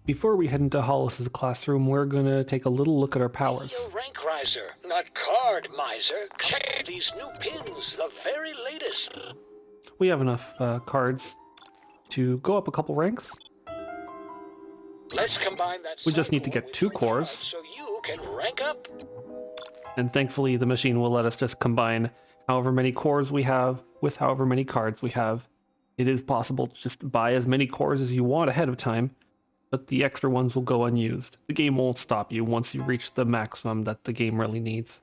Before we head into Hollis's classroom, we're going to take a little look at our powers. Be a rank riser, not card miser. Check these new pins, the very latest. We have enough cards to go up a couple ranks. Let's combine that. We just need to get with 2 your cores. cards so you can rank up. And thankfully, the machine will let us just combine however many cores we have with however many cards we have. It is possible to just buy as many cores as you want ahead of time, but the extra ones will go unused. The game won't stop you once you reach the maximum that the game really needs.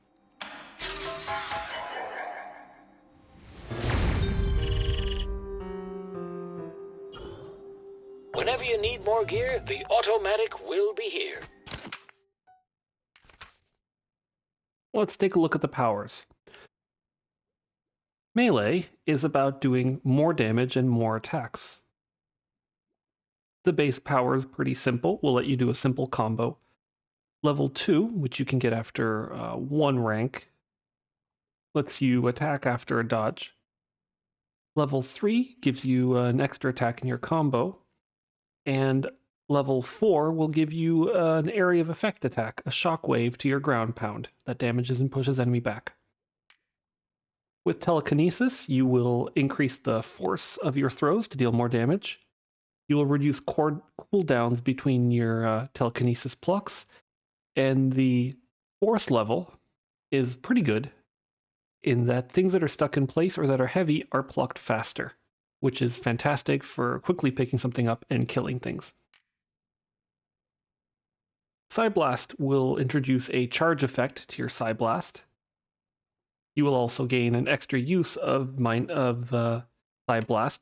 Whenever you need more gear, the automatic will be here. Let's take a look at the powers. Melee is about doing more damage and more attacks. The base power is pretty simple. We'll let you do a simple combo. Level 2, which you can get after 1 rank, lets you attack after a dodge. Level 3 gives you an extra attack in your combo. And level 4 will give you an area of effect attack, a shockwave to your ground pound that damages and pushes enemy back. With telekinesis, you will increase the force of your throws to deal more damage. You will reduce cooldowns between your telekinesis plucks, and the 4th level is pretty good in that things that are stuck in place or that are heavy are plucked faster, which is fantastic for quickly picking something up and killing things. Psyblast will introduce a charge effect to your Psyblast. You will also gain an extra use of Psyblast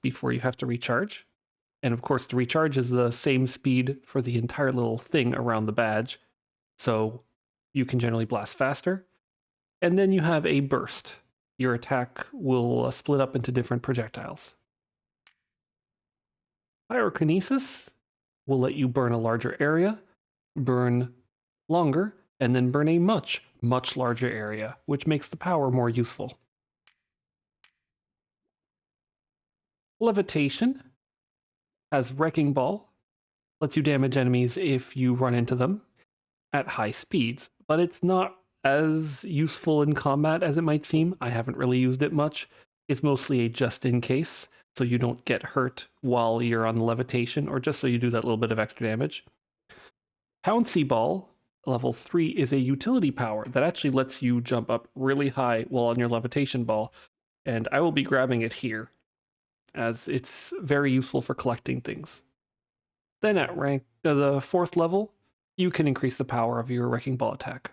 before you have to recharge. And of course, the recharge is the same speed for the entire little thing around the badge, so you can generally blast faster. And then you have a burst. Your attack will split up into different projectiles. Pyrokinesis will let you burn a larger area, burn longer, and then burn a much, much larger area, which makes the power more useful. Levitation has Wrecking Ball, lets you damage enemies if you run into them at high speeds, but it's not as useful in combat as it might seem. I haven't really used it much. It's mostly a just in case, so you don't get hurt while you're on the levitation, or just so you do that little bit of extra damage. Pouncy Ball, level 3, is a utility power that actually lets you jump up really high while on your levitation ball, and I will be grabbing it here, as it's very useful for collecting things. Then at the 4th level, you can increase the power of your Wrecking Ball attack.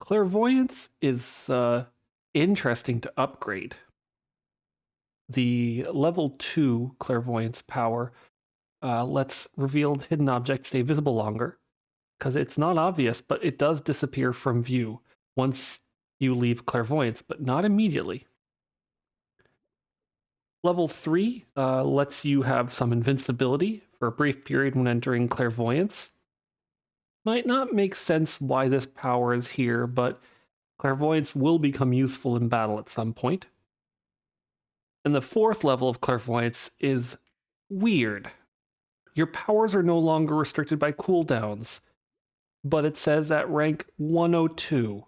Clairvoyance is interesting to upgrade. The level 2 Clairvoyance power lets revealed hidden objects stay visible longer, because it's not obvious, but it does disappear from view once you leave Clairvoyance, but not immediately. Level 3 lets you have some invincibility for a brief period when entering Clairvoyance. Might not make sense why this power is here, but Clairvoyance will become useful in battle at some point. And the 4th level of Clairvoyance is weird. Your powers are no longer restricted by cooldowns, but it says at rank 102.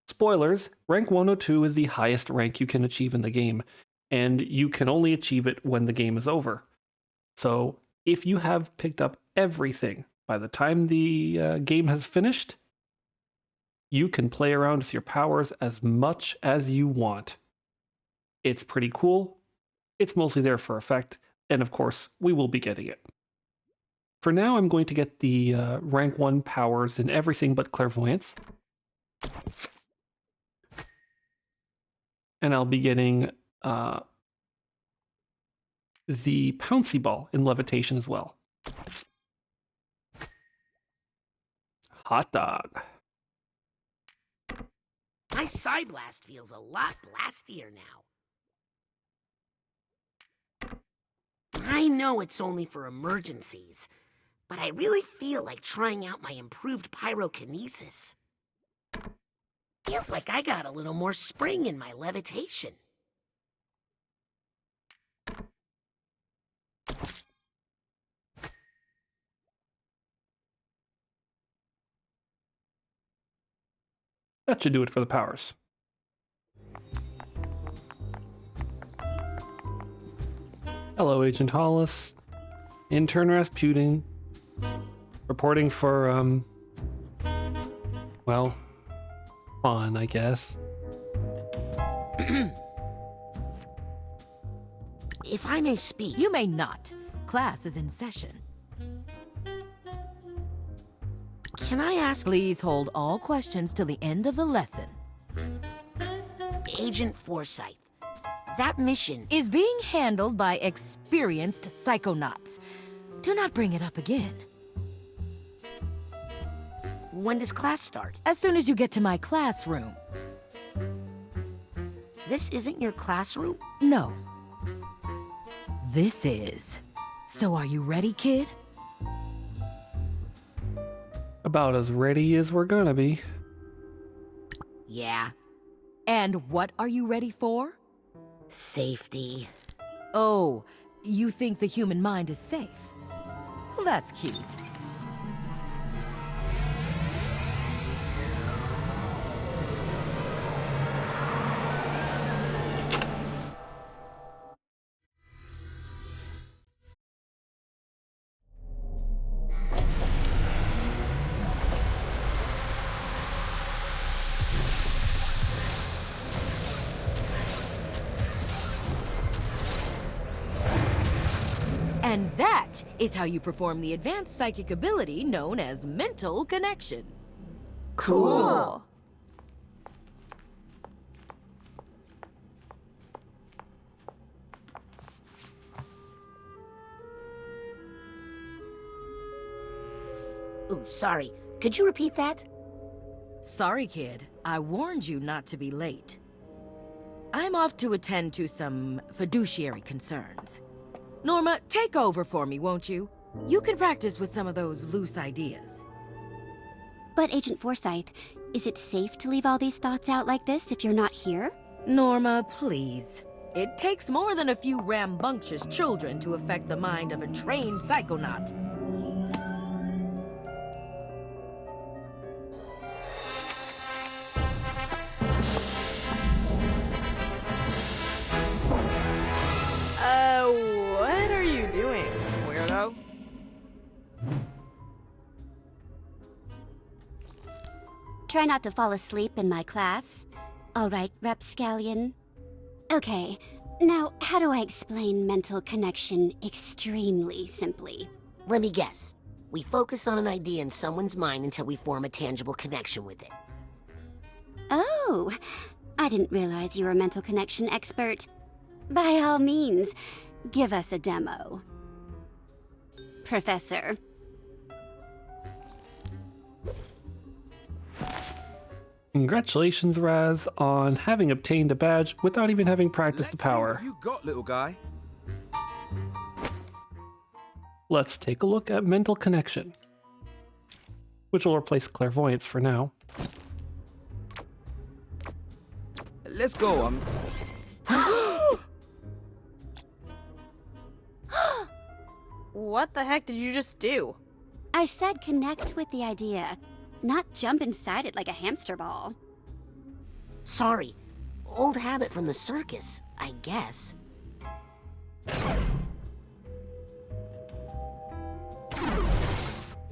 Spoilers, rank 102 is the highest rank you can achieve in the game, and you can only achieve it when the game is over. So if you have picked up everything by the time the game has finished, you can play around with your powers as much as you want. It's pretty cool. It's mostly there for effect, and of course, we will be getting it. For now, I'm going to get the rank 1 powers in everything but Clairvoyance. And I'll be getting the Pouncy Ball in Levitation as well. Hot dog. My Psyblast feels a lot blastier now. I know it's only for emergencies, but I really feel like trying out my improved pyrokinesis. Feels like I got a little more spring in my levitation. That should do it for the powers. Hello, Agent Hollis. Intern Rasputin. Reporting for, well, fun, I guess. If I may speak. You may not. Class is in session. Can I ask? Please hold all questions till the end of the lesson. Agent Forsyth, that mission Is being handled by experienced psychonauts. Do not bring it up again. When does class start? As soon as you get to my classroom. This isn't your classroom? No. This is. So are you ready, kid? About as ready as we're gonna be. Yeah. And what are you ready for? Safety. Oh, you think the human mind is safe? Well, that's cute. And that is how you perform the advanced psychic ability known as mental connection. Cool. Ooh, sorry. Could you repeat that? Sorry, kid. I warned you not to be late. I'm off to attend to some fiduciary concerns. Norma, take over for me, won't you? You can practice with some of those loose ideas. But Agent Forsyth, is it safe to leave all these thoughts out like this if you're not here? Norma, please. It takes more than a few rambunctious children to affect the mind of a trained psychonaut. What are you doing, weirdo? Try not to fall asleep in my class. All right, Rapscallion. Okay, now how do I explain mental connection extremely simply? Let me guess. We focus on an idea in someone's mind until we form a tangible connection with it. Oh, I didn't realize you were a mental connection expert. By all means, give us a demo. Professor. Congratulations, Raz, on having obtained a badge without even having practiced the power. Let's see what you got, little guy. Let's take a look at mental connection, which will replace clairvoyance for now. Let's go. What the heck did you just do? I said connect with the idea, not jump inside it like a hamster ball. Sorry. Old habit from the circus, I guess.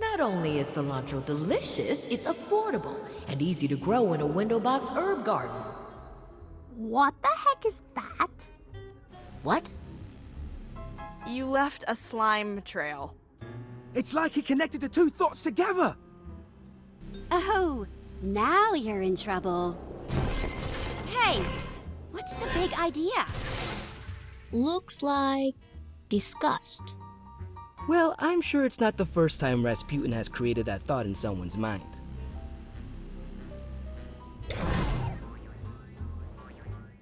Not only is cilantro delicious, it's affordable and easy to grow in a window box herb garden. What the heck is that? What? You left a slime trail. It's like he connected the two thoughts together. Oh, now you're in trouble. Hey, what's the big idea? Looks like disgust. Well, I'm sure it's not the first time Rasputin has created that thought in someone's mind.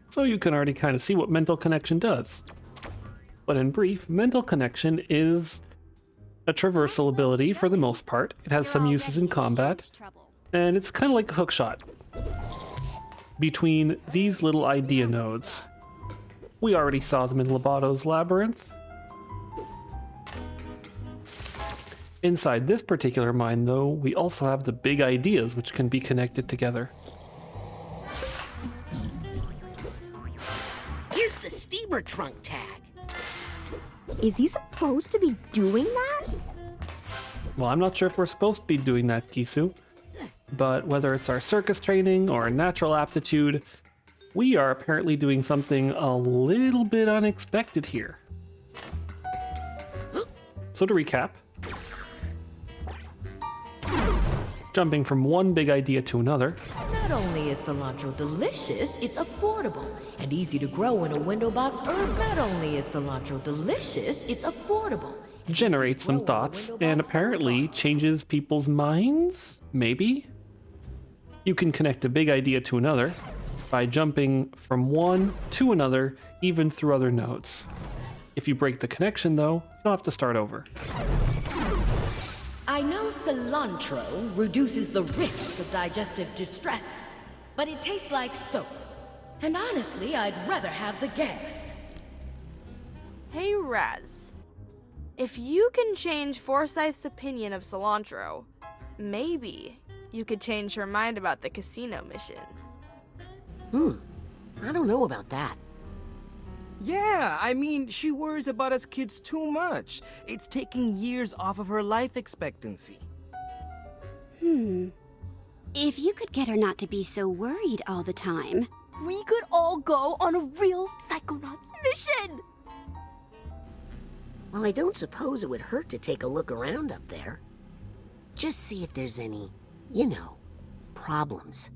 So you can already kind of see what mental connection does. But in brief, mental connection is a traversal ability for the most part. It has some uses in combat, and it's kind of like a hookshot between these little idea nodes. We already saw them in Lobato's Labyrinth. Inside this particular mind, though, we also have the big ideas which can be connected together. zipper trunk tag. Is he supposed to be doing that? Well, I'm not sure if we're supposed to be doing that, Gisu. But whether it's our circus training or natural aptitude, we are apparently doing something a little bit unexpected here. So to recap, jumping from one big idea to another. Not only is cilantro delicious, it's affordable and easy to grow in a window box herb. Not only is cilantro delicious, it's affordable. and Generates easy to some grow in a thoughts window and box apparently herb. changes people's minds? Maybe? You can connect a big idea to another by jumping from one to another, even through other nodes. If you break the connection, though, you'll have to start over. I know cilantro reduces the risk of digestive distress, but it tastes like soap. And honestly, I'd rather have the gas. Hey, Raz. If you can change Forsyth's opinion of cilantro, maybe you could change her mind about the casino mission. I don't know about that. Yeah, I mean, she worries about us kids too much. It's taking years off of her life expectancy. If you could get her not to be so worried all the time. We could all go on a real Psychonauts mission! Well, I don't suppose it would hurt to take a look around up there. Just see if there's any, problems.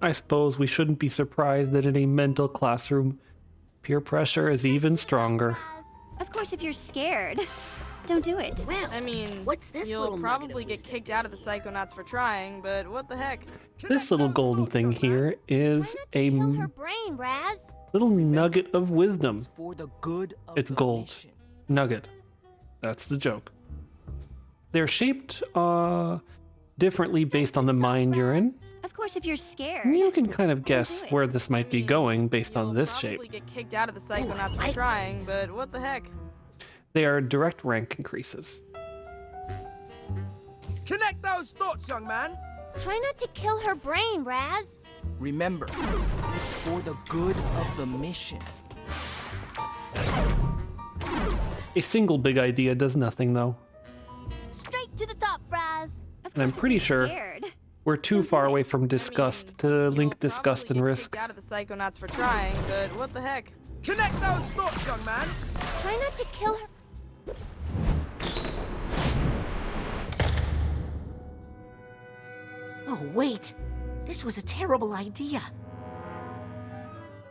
I suppose we shouldn't be surprised that in a mental classroom, peer pressure is even stronger. Of course, if you're scared, don't do it. Well, I mean, what's this you'll little probably nugget get of kicked wisdom? out of the Psychonauts for trying, but what the heck? This little golden thing here is a Kill her brain, Raz. little nugget of wisdom. It's for the good of It's the gold. mission. Nugget. That's the joke. They're shaped differently based on the mind you're in. Of course, if you're scared. You can kind of guess do it. where this might be going based on You'll this shape. probably get kicked out of the Psychonauts for like trying, these. but what the heck? They are direct rank increases. Connect those thoughts, young man. Try not to kill her brain, Raz. Remember, it's for the good of the mission. A single big idea does nothing, though. Straight to the top, Raz. Of And I'm course, if pretty you're sure scared. we're too far away from disgust to link You'll disgust probably and get risk. kicked out of the Psychonauts for trying, but what the heck? Connect those thoughts, young man. Try not to kill her. Oh, wait. This was a terrible idea.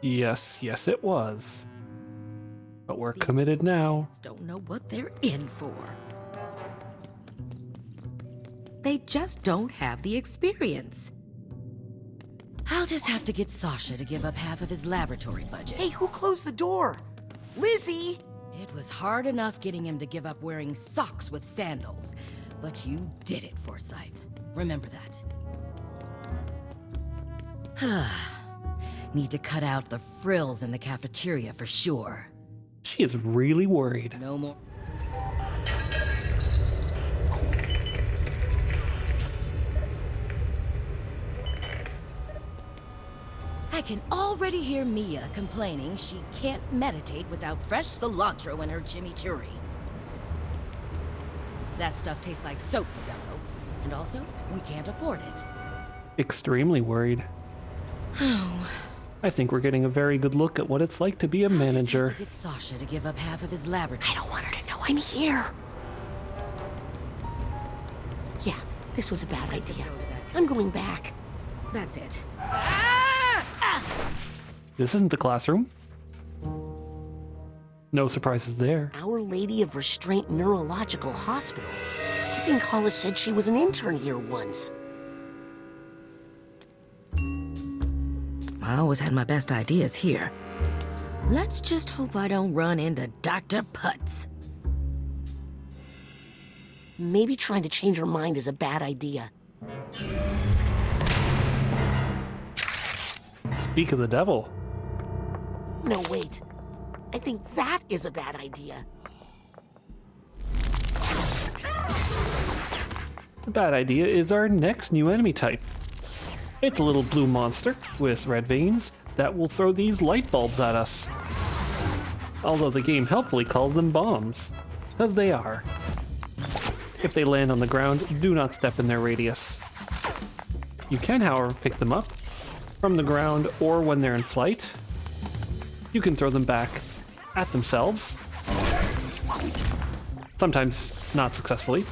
Yes, it was. But we're committed now. Don't know what they're in for. They just don't have the experience. I'll just have to get Sasha to give up half of his laboratory budget. Hey, who closed the door? Lizzie! It was hard enough getting him to give up wearing socks with sandals, but you did it, Forsyth. Remember that. Need to cut out the frills in the cafeteria for sure. She is really worried. No more. I can already hear Mia complaining she can't meditate without fresh cilantro in her chimichurri. That stuff tastes like soap, Fidello. And also, we can't afford it. Extremely worried. I think we're getting a very good look at what it's like to be a I'll just have manager. to get Sasha to give up half of his laboratory. I don't want her to know I'm here. Yeah, this was a bad idea. I'm going back. That's it. This isn't the classroom. No surprises there. Our Lady of Restraint Neurological Hospital. I think Hollis said she was an intern here once. I always had my best ideas here. Let's just hope I don't run into Dr. Putz. Maybe trying to change her mind is a bad idea. Speak of the devil. No, wait. I think that is a bad idea. The bad idea is our next new enemy type. It's a little blue monster with red veins, that will throw these light bulbs at us. Although the game helpfully calls them bombs, because they are. If they land on the ground, do not step in their radius. You can, however, pick them up from the ground or when they're in flight. You can throw them back at themselves, sometimes not successfully.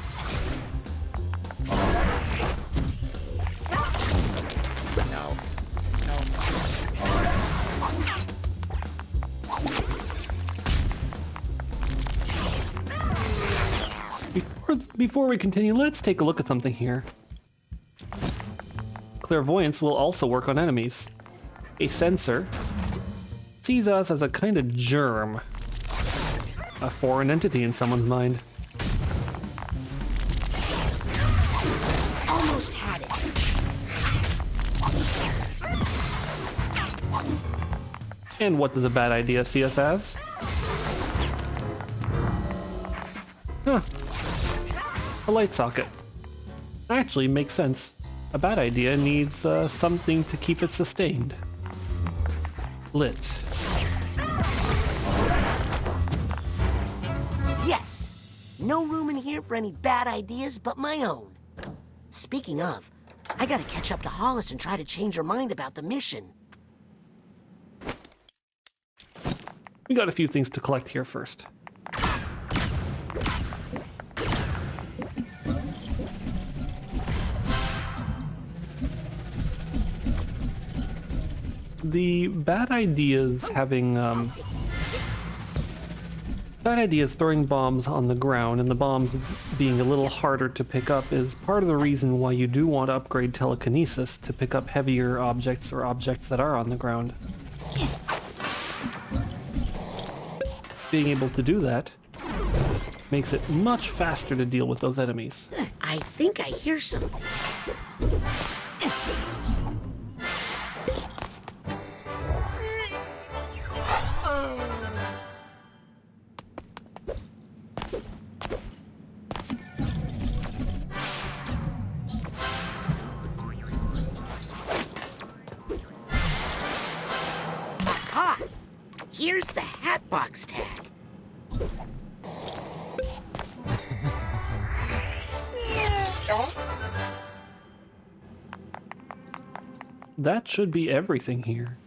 Before we continue, let's take a look at something here. Clairvoyance will also work on enemies. A sensor sees us as a kind of germ, a foreign entity in someone's mind. Almost had it. And what does a bad idea see us as? Huh. A light socket. Actually, makes sense. A bad idea needs something to keep it sustained. Lit. Yes! No room in here for any bad ideas but my own. Speaking of, I gotta catch up to Hollis and try to change her mind about the mission. We got a few things to collect here first. The bad ideas throwing bombs on the ground and the bombs being a little harder to pick up is part of the reason why you do want to upgrade telekinesis to pick up heavier objects or objects that are on the ground. Being able to do that makes it much faster to deal with those enemies. I think I hear something. Aha! Here's the Hatbox tag. That should be everything here.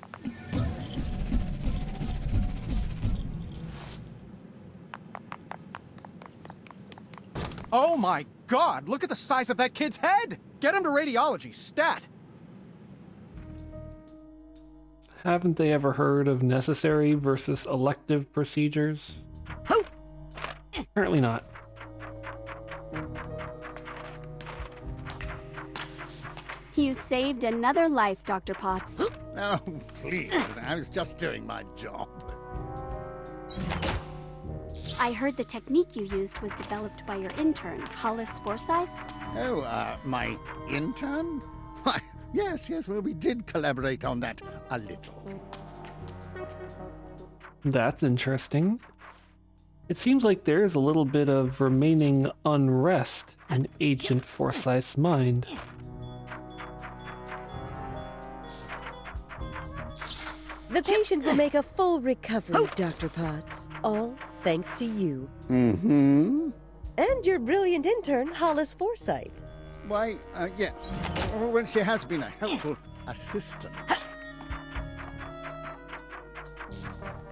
Oh my god, look at the size of that kid's head! Get him to radiology, stat! Haven't they ever heard of necessary versus elective procedures? Apparently not. You saved another life, Dr. Potts. Oh, please. I was just doing my job. I heard the technique you used was developed by your intern, Hollis Forsyth. Oh, my intern? Why, yes, well, we did collaborate on that a little. That's interesting. It seems like there's a little bit of remaining unrest in Agent Forsyth's mind. The patient will make a full recovery, Dr. Potts. All thanks to you. Mm-hmm. And your brilliant intern, Hollis Forsyth. Why, yes. Well, she has been a helpful assistant.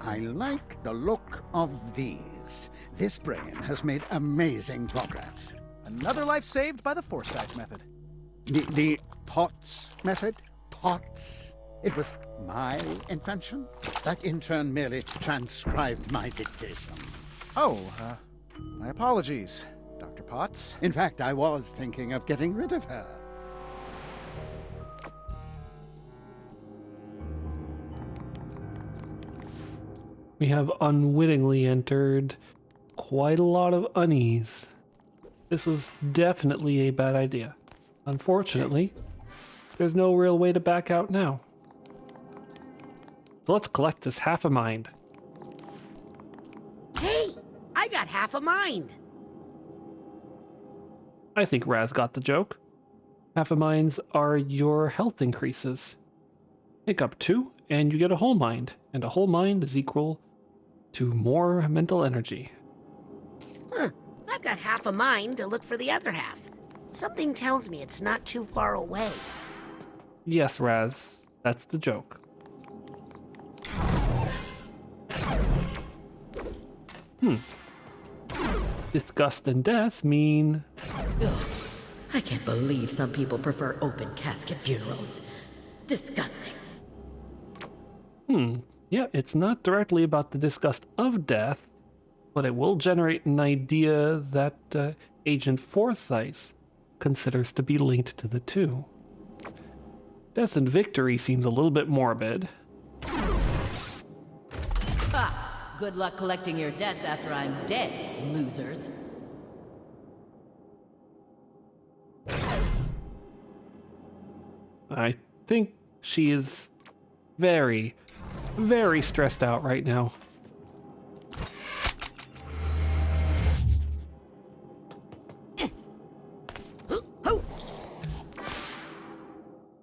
I like the look of these. This brain has made amazing progress. Another life saved by the Forsyth method. The Potts method? Potts? It was my invention. That intern merely transcribed my dictation. Oh, my apologies, Dr. Potts. In fact, I was thinking of getting rid of her. We have unwittingly entered quite a lot of unease. This was definitely a bad idea. Unfortunately, there's no real way to back out now. So let's collect this half a mind. Hey, I got half a mind. I think Raz got the joke. Half a minds are your health increases. Pick up 2 and you get a whole mind. And a whole mind is equal to more mental energy. Huh. I've got half a mind to look for the other half. Something tells me it's not too far away. Yes, Raz, that's the joke. Disgust and death mean... Ugh. I can't believe some people prefer open casket funerals. Disgusting. Yeah, it's not directly about the disgust of death, but it will generate an idea that Agent Forsyth considers to be linked to the two. Death and victory seems a little bit morbid. Ha! Good luck collecting your debts after I'm dead, losers. I think she is very, very stressed out right now.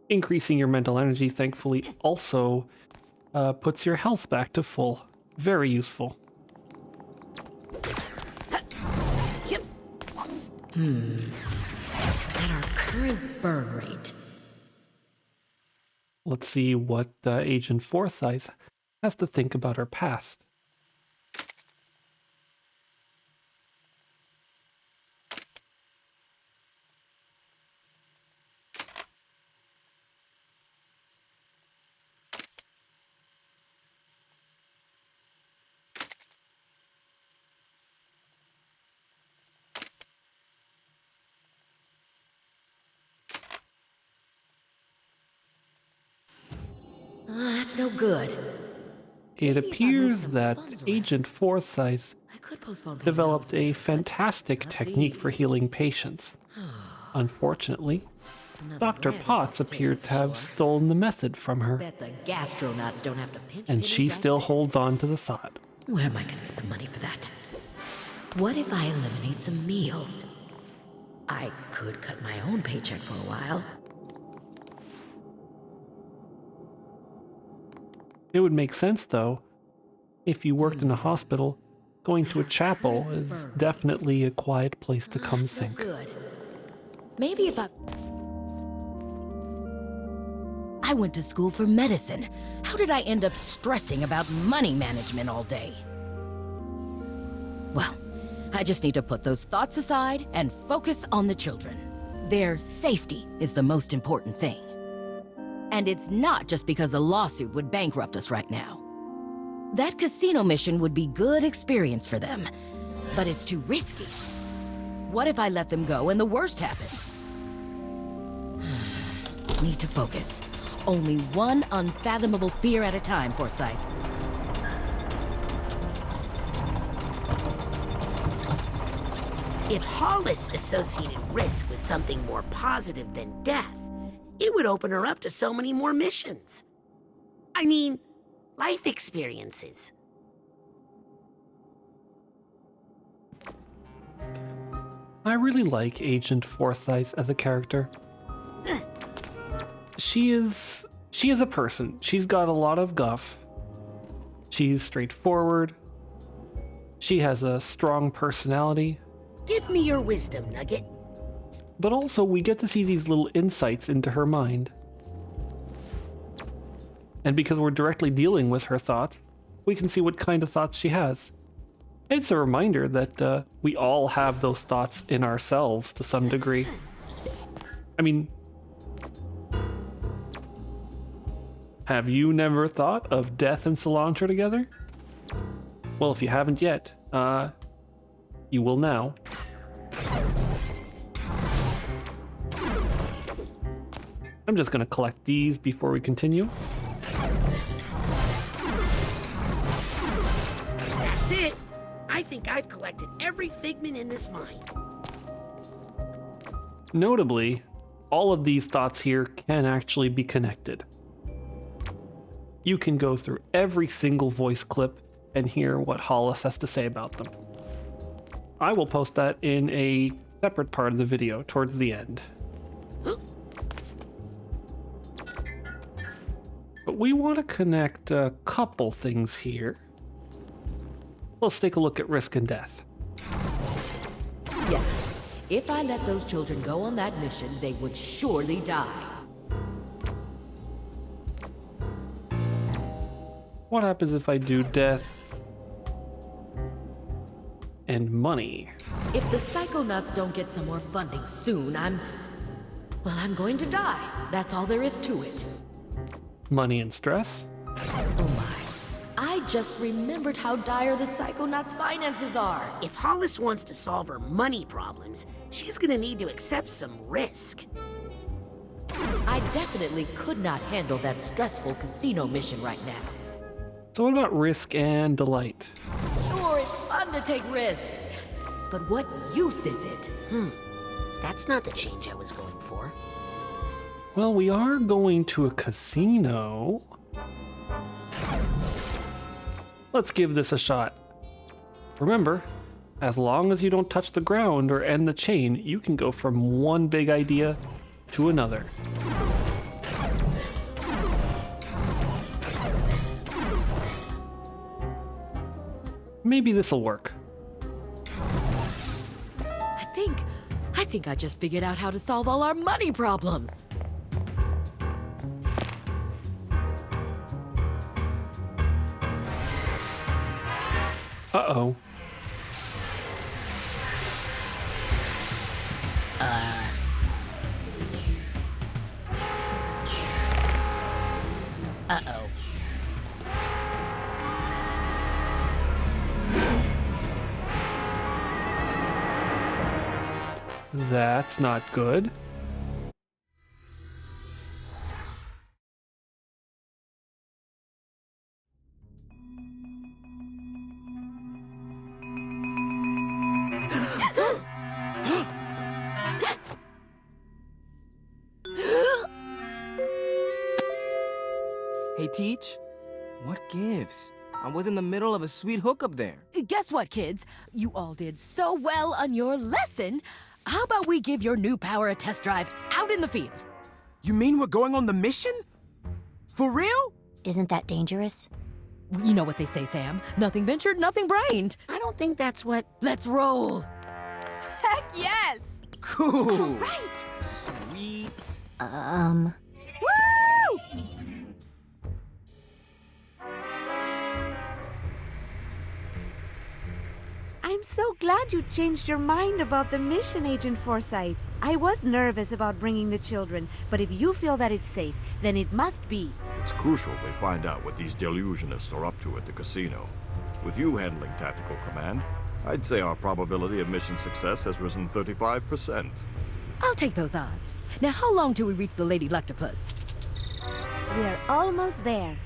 Increasing your mental energy, thankfully, also puts your health back to full. Very useful. At our current burn rate. Let's see what Agent Forsyth has to think about her past. That's no good. It Maybe if I move appears some that funds around. Agent Forsyth I could postpone paying developed bills, a but fantastic not technique for these. healing patients. Unfortunately, Another Dr. grant is Potts off the table appeared for to have sure. stolen the method from her, Bet the gastronauts don't have to pinch and pennies she like still this. holds on to the thought. Where am I gonna get the money for that? What if I eliminate some meals? I could cut my own paycheck for a while. It would make sense, though. If you worked in a hospital, going to a chapel is definitely a quiet place to come That's no think. good. Maybe if I went to school for medicine. How did I end up stressing about money management all day? Well, I just need to put those thoughts aside and focus on the children. Their safety is the most important thing. And it's not just because a lawsuit would bankrupt us right now. That casino mission would be good experience for them, but it's too risky. What if I let them go and the worst happened? Need to focus. Only one unfathomable fear at a time, Forsyth. If Hollis associated risk with something more positive than death, it would open her up to so many more missions. I mean, life experiences. I really like Agent Forsyth as a character. She is a person. She's got a lot of guff. She's straightforward. She has a strong personality. Give me your wisdom, Nugget. But also, we get to see these little insights into her mind. And because we're directly dealing with her thoughts, we can see what kind of thoughts she has. It's a reminder that we all have those thoughts in ourselves to some degree. I mean, have you never thought of death and cilantro together? Well, if you haven't yet, you will now. I'm just gonna collect these before we continue. That's it. I think I've collected every figment in this mine. Notably, all of these thoughts here can actually be connected. You can go through every single voice clip and hear what Hollis has to say about them. I will post that in a separate part of the video towards the end. But but we want to connect a couple things here. Let's take a look at risk and death. Yes, if I let those children go on that mission, they would surely die. What happens if I do death and money? If the Psychonauts don't get some more funding soon, I'm going to die. That's all there is to it. Money and stress? Oh my. I just remembered how dire the Psychonauts' finances are. If Hollis wants to solve her money problems, she's gonna need to accept some risk. I definitely could not handle that stressful casino mission right now. So what about risk and delight? Sure, it's fun to take risks. But what use is it? That's not the change I was going for. Well, we are going to a casino. Let's give this a shot. Remember, as long as you don't touch the ground or end the chain, you can go from one big idea to another. Maybe this'll work. I think I just figured out how to solve all our money problems. Uh-oh. Uh-oh. That's not good. Hey, Teach. What gives? I was in the middle of a sweet hookup there. Guess what, kids? You all did so well on your lesson. How about we give your new power a test drive out in the field? You mean we're going on the mission? For real? Isn't that dangerous? You know what they say, Sam. Nothing ventured, nothing brained. I don't think that's what... Let's roll. Heck yes! Cool. Right! Sweet. Woo! I'm so glad you changed your mind about the mission, Agent Forsyth. I was nervous about bringing the children, but if you feel that it's safe, then it must be. It's crucial they find out what these delusionists are up to at the casino. With you handling tactical command, I'd say our probability of mission success has risen 35%. I'll take those odds. Now, how long till we reach the Lady Luctopus? We're almost there.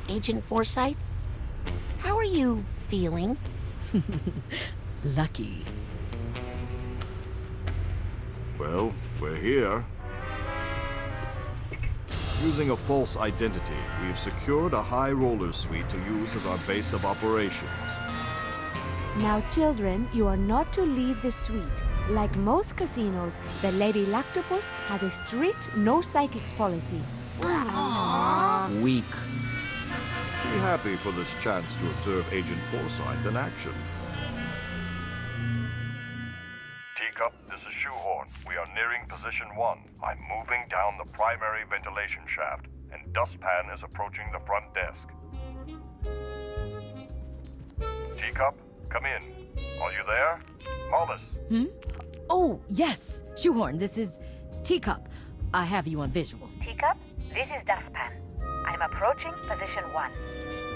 Agent Forsyth? How are you feeling? Lucky. Well, we're here. Using a false identity, we've secured a high roller suite to use as our base of operations. Now, children, you are not to leave the suite. Like most casinos, the Lady Luctopus has a strict no psychics policy. Weak. Be happy for this chance to observe Agent Forsyth in action. Teacup, this is Shoehorn. We are nearing position 1. I'm moving down the primary ventilation shaft, and Dustpan is approaching the front desk. Teacup, come in. Are you there? Hollis. Oh, yes. Shoehorn, this is Teacup. I have you on visual. Teacup, this is Dustpan. I'm approaching position 1.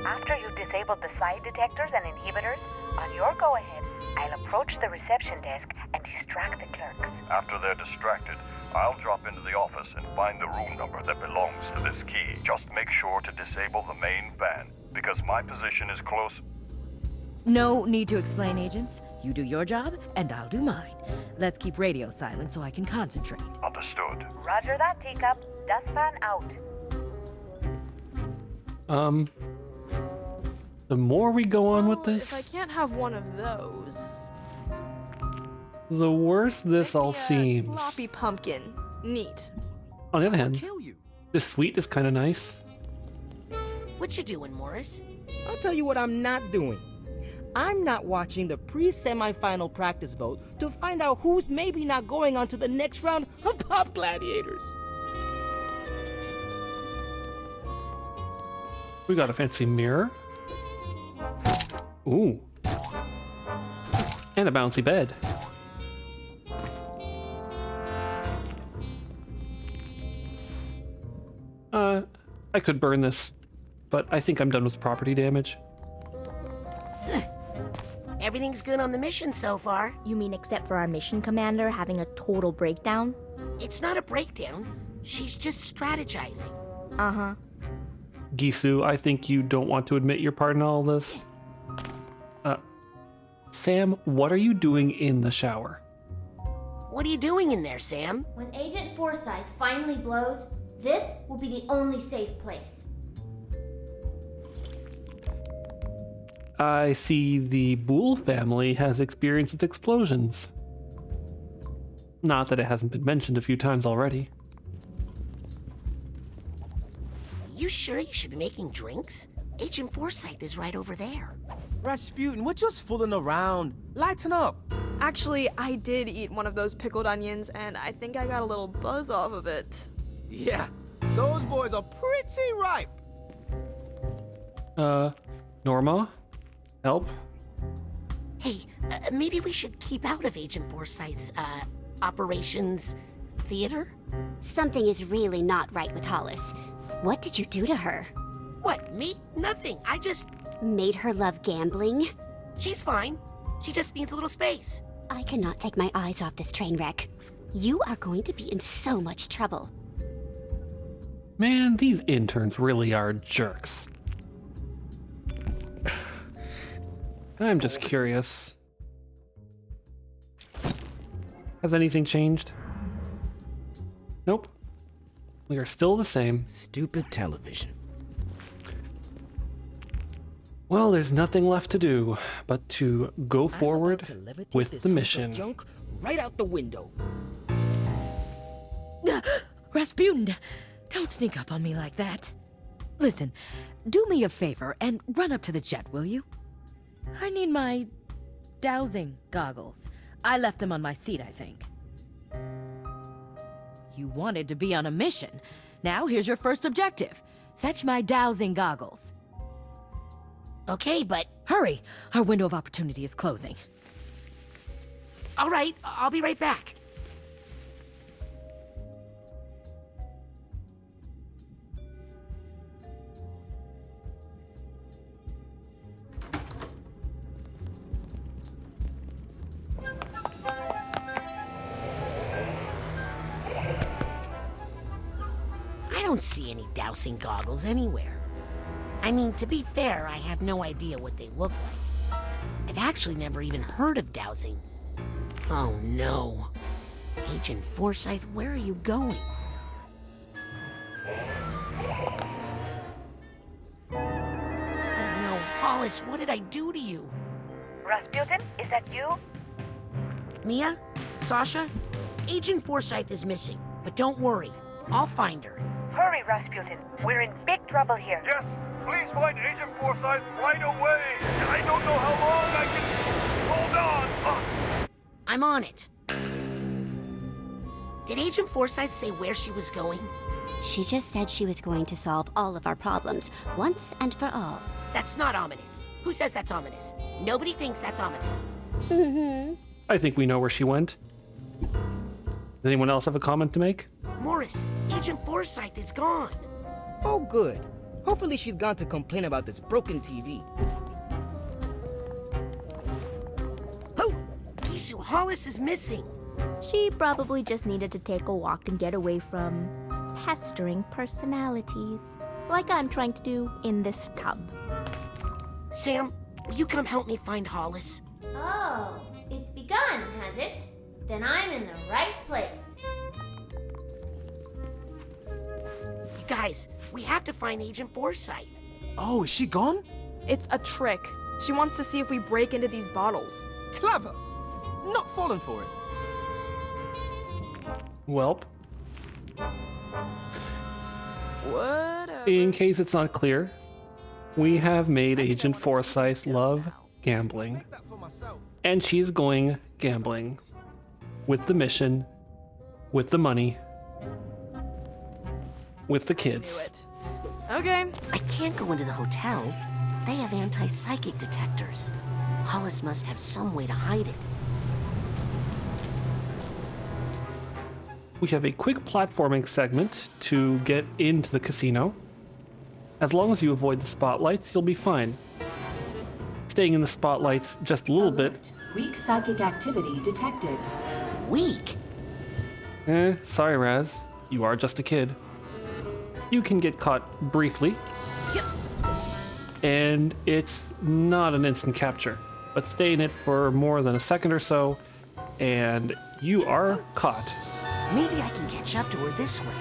After you've disabled the side detectors and inhibitors, on your go-ahead, I'll approach the reception desk and distract the clerks. After they're distracted, I'll drop into the office and find the room number that belongs to this key. Just make sure to disable the main fan, because my position is close. No need to explain, agents. You do your job, and I'll do mine. Let's keep radio silent so I can concentrate. Understood. Roger that, Teacup. Dustpan out. The more we go on with If this, I can't have one of those... the worse this all Make me a seems. sloppy pumpkin. Neat. On the other hand, Kill you. this suite is kind of nice. What you doing, Morris? I'll tell you what I'm not doing. I'm not watching the pre-semi-final practice vote to find out who's maybe not going on to the next round of Pop Gladiators. We got a fancy mirror. Ooh. And a bouncy bed. I could burn this, but I think I'm done with property damage. Everything's good on the mission so far. You mean except for our mission commander having a total breakdown? It's not a breakdown. She's just strategizing. Uh-huh. Gisu, I think you don't want to admit your part in all this. Sam, what are you doing in the shower? What are you doing in there, Sam? When Agent Forsyth finally blows, this will be the only safe place. I see the Boole family has experience with explosions. Not that it hasn't been mentioned a few times already. You sure you should be making drinks? Agent Forsyth is right over there. Rasputin, we're just fooling around. Lighten up. Actually, I did eat one of those pickled onions, and I think I got a little buzz off of it. Yeah, those boys are pretty ripe. Norma? Help? Hey, maybe we should keep out of Agent Forsyth's, operations theater? Something is really not right with Hollis. What did you do to her? What, me? Nothing. I just... Made her love gambling? She's fine. She just needs a little space. I cannot take my eyes off this train wreck. You are going to be in so much trouble. Man, these interns really are jerks. I'm just curious. Has anything changed? Nope. We are still the same. Stupid television. Well, there's nothing left to do but to go forward with the mission. Junk right out the window. Rasputin, don't sneak up on me like that. Listen, do me a favor and run up to the jet, will you? I need my dowsing goggles. I left them on my seat, I think. You wanted to be on a mission. Now here's your first objective. Fetch my dowsing goggles. Okay, but... Hurry! Our window of opportunity is closing. All right, I'll be right back. I don't see any dowsing goggles anywhere. I mean, to be fair, I have no idea what they look like. I've actually never even heard of dowsing. Oh no. Agent Forsyth, where are you going? Oh no, Hollis, what did I do to you? Rasputin, is that you? Mia? Sasha? Agent Forsyth is missing, but don't worry, I'll find her. Hurry, Rasputin. We're in big trouble here. Yes, please find Agent Forsyth right away. I don't know how long I can hold on. I'm on it. Did Agent Forsyth say where she was going? She just said she was going to solve all of our problems, once and for all. That's not ominous. Who says that's ominous? Nobody thinks that's ominous. I think we know where she went. Does anyone else have a comment to make? Morris, Agent Forsyth is gone. Oh, good. Hopefully she's gone to complain about this broken TV. Oh, Gisu, Hollis is missing. She probably just needed to take a walk and get away from pestering personalities, like I'm trying to do in this tub. Sam, will you come help me find Hollis? Oh, it's begun, has it? Then I'm in the right place. You guys, we have to find Agent Forsyth. Oh, is she gone? It's a trick. She wants to see if we break into these bottles. Clever. Not falling for it. Welp. Whatever. In case it's not clear, we have made Agent Forsyth love gambling. And she's going gambling. With the mission, with the money, with the kids. Okay. I can't go into the hotel. They have anti-psychic detectors. Hollis must have some way to hide it. We have a quick platforming segment to get into the casino. As long as you avoid the spotlights, you'll be fine. Staying in the spotlights just a little bit. Weak psychic activity detected. Weak? Sorry, Raz. You are just a kid. You can get caught briefly. Yep. And it's not an instant capture, but stay in it for more than a second or so, and you are caught. Maybe I can catch up to her this way.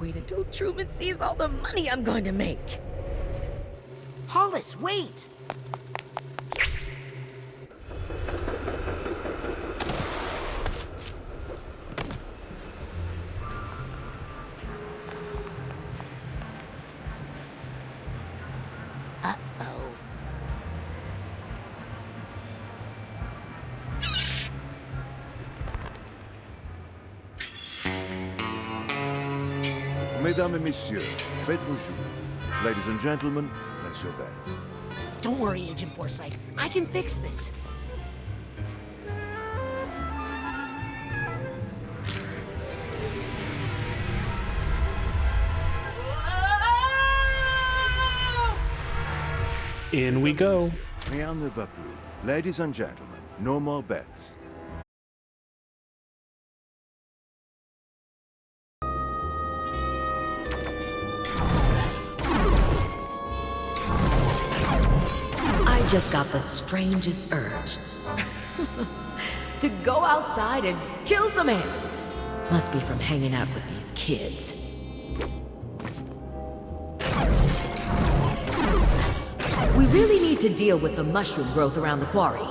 Wait until Truman sees all the money I'm going to make. Hollis, wait! Uh-oh. Mesdames et messieurs, faites vos jeux. Ladies and gentlemen, place your bets. Don't worry, Agent Forsyth. I can fix this. In we go. Rien ne va plus. Ladies and gentlemen, no more bets. I just got the strangest urge to go outside and kill some ants. Must be from hanging out with these kids. We really need to deal with the mushroom growth around the quarry.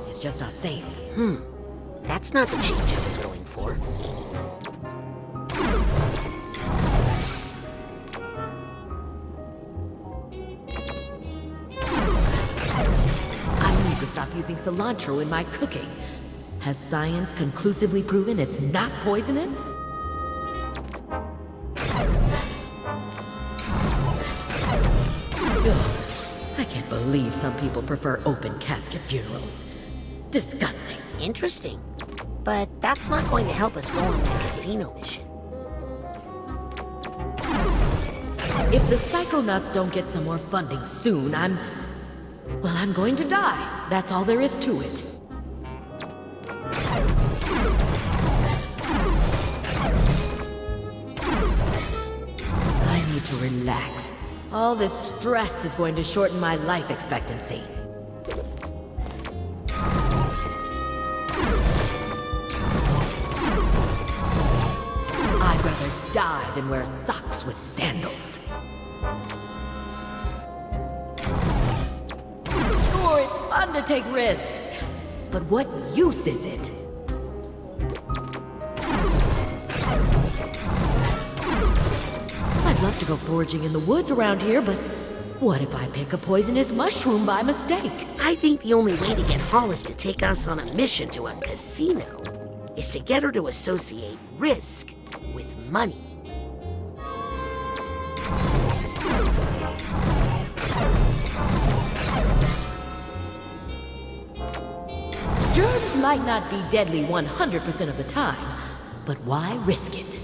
It's just not safe. That's not the change I was going for. I need to stop using cilantro in my cooking. Has science conclusively proven it's not poisonous? Ugh. I can't believe some people prefer open casket funerals. Disgusting. Interesting. But that's not going to help us go on that casino mission. If the Psychonauts don't get some more funding soon, I'm going to die. That's all there is to it. I need to relax. All this stress is going to shorten my life expectancy. I'd rather die than wear socks with sandals. Sure, it's fun to take risks, but what use is it? I'd love to go foraging in the woods around here, but what if I pick a poisonous mushroom by mistake? I think the only way to get Hollis to take us on a mission to a casino is to get her to associate risk with money. Germs might not be deadly 100% of the time, but why risk it?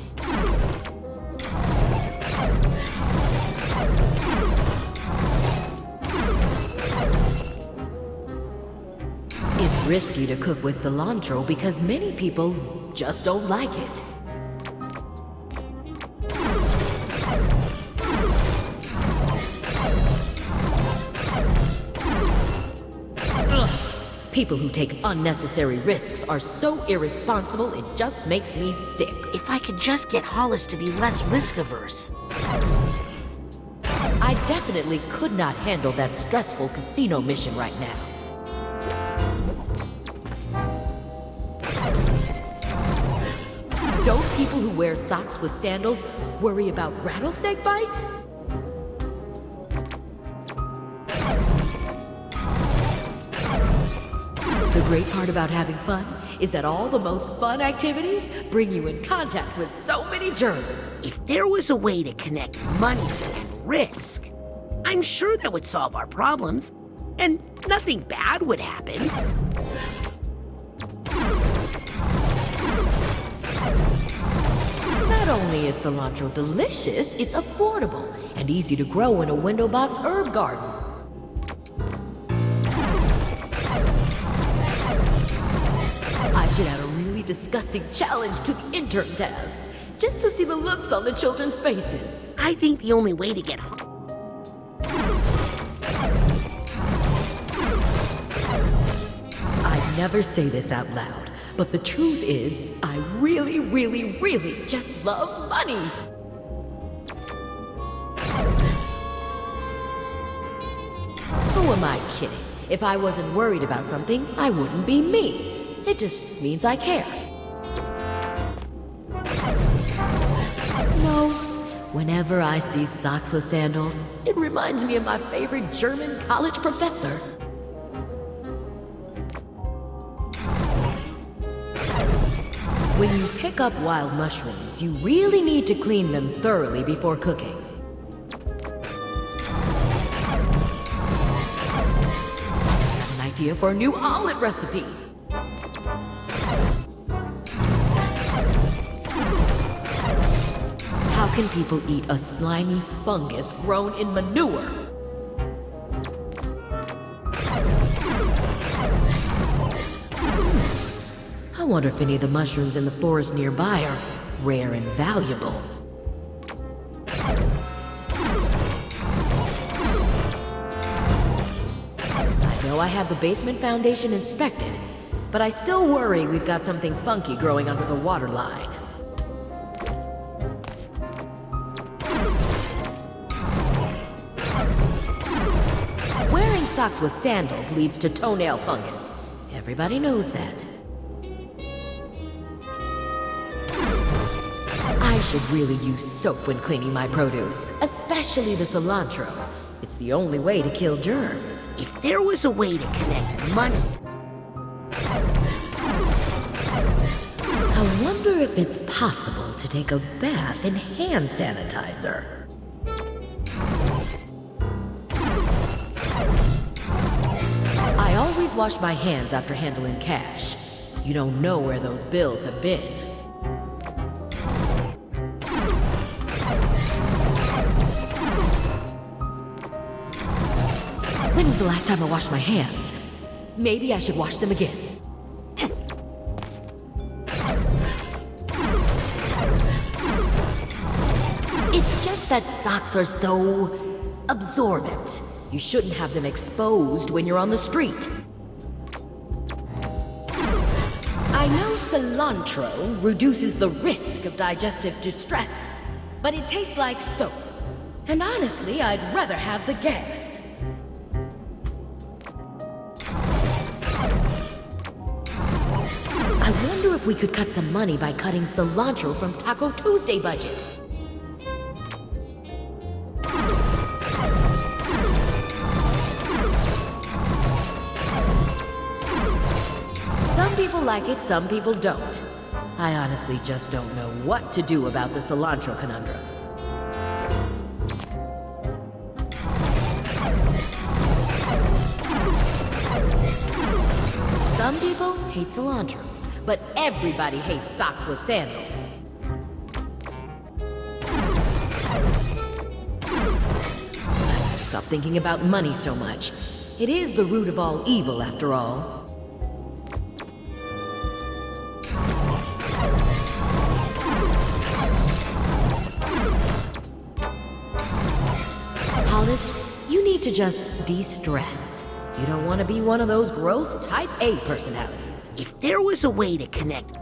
It's risky to cook with cilantro because many people just don't like it. People who take unnecessary risks are so irresponsible, it just makes me sick. If I could just get Hollis to be less risk-averse. I definitely could not handle that stressful casino mission right now. Don't people who wear socks with sandals worry about rattlesnake bites? The great part about having fun is that all the most fun activities bring you in contact with so many germs. If there was a way to connect money and risk, I'm sure that would solve our problems, and nothing bad would happen. Not only is cilantro delicious, it's affordable and easy to grow in a window box herb garden. I should add a really disgusting challenge to the intern tasks, just to see the looks on the children's faces. I think the only way to get I'd never say this out loud, but the truth is, I really, really, really just love money. Who am I kidding? If I wasn't worried about something, I wouldn't be me. It just means I care. No, whenever I see socks with sandals, it reminds me of my favorite German college professor. When you pick up wild mushrooms, you really need to clean them thoroughly before cooking. I just got an idea for a new omelet recipe. How can people eat a slimy fungus grown in manure? I wonder if any of the mushrooms in the forest nearby are rare and valuable. I know I had the basement foundation inspected, but I still worry we've got something funky growing under the water line. Wearing socks with sandals leads to toenail fungus. Everybody knows that. I should really use soap when cleaning my produce, especially the cilantro. It's the only way to kill germs. If there was a way to connect money... I wonder if it's possible to take a bath in hand sanitizer. I always wash my hands after handling cash. You don't know where those bills have been. When was the last time I washed my hands? Maybe I should wash them again. It's just that socks are so absorbent. You shouldn't have them exposed when you're on the street. I know cilantro reduces the risk of digestive distress, but it tastes like soap. And honestly, I'd rather have the gas. I wonder if we could cut some money by cutting cilantro from Taco Tuesday budget. Some people like it, some people don't. I honestly just don't know what to do about the cilantro conundrum. Some people hate cilantro, but everybody hates socks with sandals. I have to stop thinking about money so much. It is the root of all evil, after all. Hollis, you need to just de-stress. You don't want to be one of those gross type A personalities. If there was a way to connect...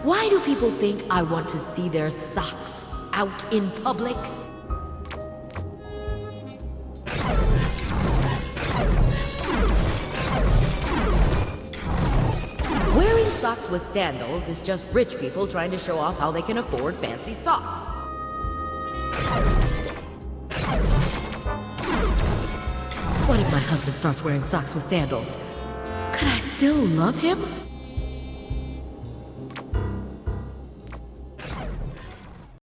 Why do people think I want to see their socks out in public? Wearing socks with sandals is just rich people trying to show off how they can afford fancy socks. What if my husband starts wearing socks with sandals? Could I still love him?